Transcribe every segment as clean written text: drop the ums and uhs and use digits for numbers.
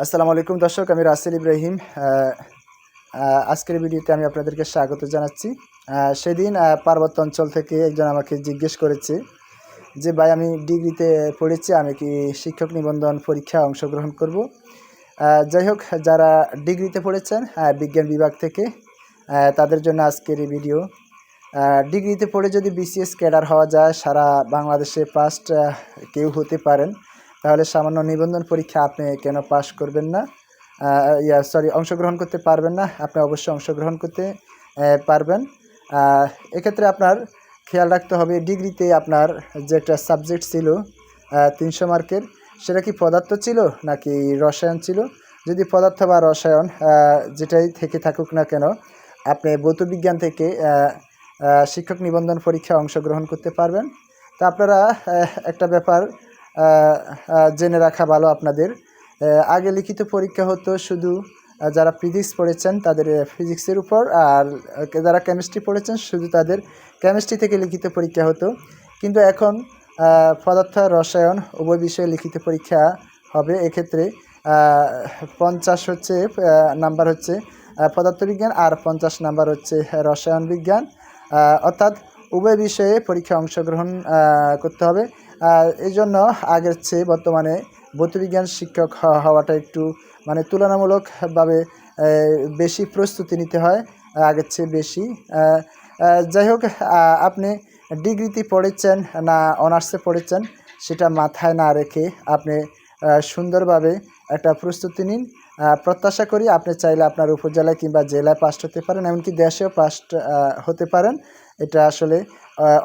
আসসালামু আলাইকুম দর্শক, আমি রাসেল ইব্রাহিম। আজকের ভিডিওতে আমি আপনাদেরকে স্বাগত জানাচ্ছি। সেদিন পার্বত্য অঞ্চল থেকে একজন আমাকে জিজ্ঞেস করেছে যে ভাই, আমি ডিগ্রিতে পড়েছি, আমি কি শিক্ষক নিবন্ধন পরীক্ষায় অংশগ্রহণ করব? যাই হোক, যারা ডিগ্রিতে পড়েছেন বিজ্ঞান বিভাগ থেকে, তাদের জন্য আজকের এই ভিডিও। ডিগ্রিতে পড়ে যদি বিসিএস ক্যাডার হওয়া যায়, সারা বাংলাদেশে ফার্স্ট কেউ হতে পারেন, তাহলে সামান্য নিবন্ধন পরীক্ষা আপনি কেন পাশ করবেন না? অংশগ্রহণ করতে পারবেন না? আপনি অবশ্যই অংশগ্রহণ করতে পারবেন। এক্ষেত্রে আপনার খেয়াল রাখতে হবে, ডিগ্রিতে আপনার যে একটা সাবজেক্ট ছিল 300 মার্কের, সেটা কি পদার্থ ছিল নাকি রসায়ন ছিল? যদি পদার্থ বা রসায়ন যেটাই থেকে থাকুক না কেন, আপনি ভৌত বিজ্ঞান থেকে শিক্ষক নিবন্ধন পরীক্ষায় অংশগ্রহণ করতে পারবেন। তো আপনারা একটা ব্যাপার জেনে রাখা ভালো আপনাদের। আগে লিখিত পরীক্ষা হতো শুধু যারা ফিজিক্স পড়েছেন তাদের ফিজিক্সের উপর, আর যারা কেমিস্ট্রি পড়েছেন শুধু তাদের কেমিস্ট্রি থেকে লিখিত পরীক্ষা হতো। কিন্তু এখন পদার্থ রসায়ন উভয় বিষয়ে লিখিত পরীক্ষা হবে। এক্ষেত্রে 50 হচ্ছে নাম্বার হচ্ছে পদার্থবিজ্ঞান, আর 50 নাম্বার হচ্ছে রসায়ন বিজ্ঞান। অর্থাৎ উভয় বিষয়ে পরীক্ষায় অংশগ্রহণ করতে হবে। এই জন্য আগের চেয়ে বর্তমানে ভৌতবিজ্ঞান শিক্ষক হওয়াটা একটু তুলনামূলকভাবে বেশি প্রস্তুতি নিতে হয়, আগের চেয়ে বেশি। যাই হোক, আপনি ডিগ্রিতে পড়েছেন না অনার্সে পড়েছেন, সেটা মাথায় না রেখে আপনি সুন্দরভাবে একটা প্রস্তুতি নিন। প্রত্যাশা করি আপনি চাইলে আপনার উপজেলায় কিংবা জেলায় পাস হতে পারেন, এমনকি দেশেও পাস হতে পারেন। এটা আসলে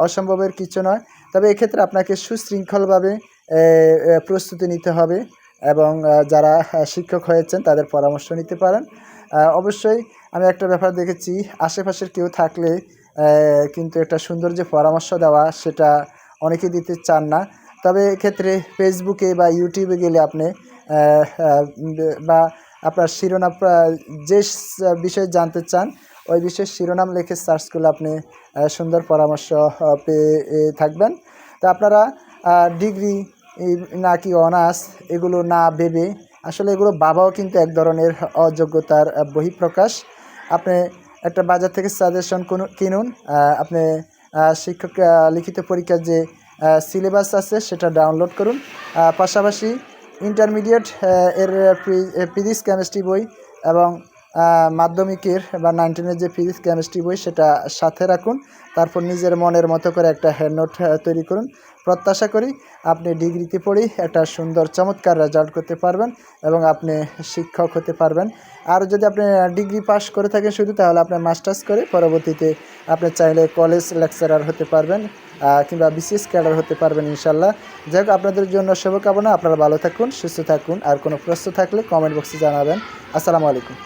অসম্ভবের কিছু নয়। তবে এক্ষেত্রে আপনাকে সুশৃঙ্খলভাবে প্রস্তুতি নিতে হবে এবং যারা শিক্ষক হয়েছেন তাদের পরামর্শ নিতে পারেন। অবশ্যই আমি একটা ব্যাপার দেখেছি, আশেপাশের কেউ থাকলে কিন্তু একটা সুন্দর যে পরামর্শ দেওয়া, সেটা অনেকে দিতে চান না। তবে এক্ষেত্রে ফেসবুকে বা ইউটিউবে গেলে আপনি বা আপনার শিরোনাম, যে বিষয়ে জানতে চান ওই বিষয়ে শিরোনাম লিখে সার্চ করলে আপনি সুন্দর পরামর্শ পেয়ে থাকবেন। তো আপনারা ডিগ্রি নাকি অনার্স এগুলো না ভেবে, আসলে এগুলো ভাবাও কিন্তু এক ধরনের অযোগ্যতার বহিঃপ্রকাশ। আপনি একটা বাজার থেকে সাজেশন কিনুন, আপনি শিক্ষক লিখিত পরীক্ষার যে সিলেবাস আছে সেটা ডাউনলোড করুন। পাশাপাশি ইন্টারমিডিয়েট এর ফিজিক্স কেমিস্ট্রি বই এবং মাধ্যমিকের বা 9-10 যে ফিজিক্স কেমিস্ট্রি বই সেটা সাথে রাখুন। তারপর নিজের মনের মতো করে একটা হ্যান্ড তৈরি করুন। প্রত্যাশা করি আপনি ডিগ্রিতে পড়েই একটা সুন্দর চমৎকার রেজাল্ট করতে পারবেন এবং আপনি শিক্ষক হতে পারবেন। আর যদি আপনি ডিগ্রি পাস করে থাকেন শুধু, তাহলে আপনি মাস্টার্স করে পরবর্তীতে আপনি চাইলে কলেজ লেকচারার হতে পারবেন কিংবা বিসিএস ক্যাডার হতে পারবেন ইনশাল্লাহ। যাই হোক, আপনাদের জন্য শুভকামনা। আপনারা ভালো থাকুন, সুস্থ থাকুন। আর কোনো প্রশ্ন থাকলে কমেন্ট বক্সে জানাবেন। আসসালামু আলাইকুম।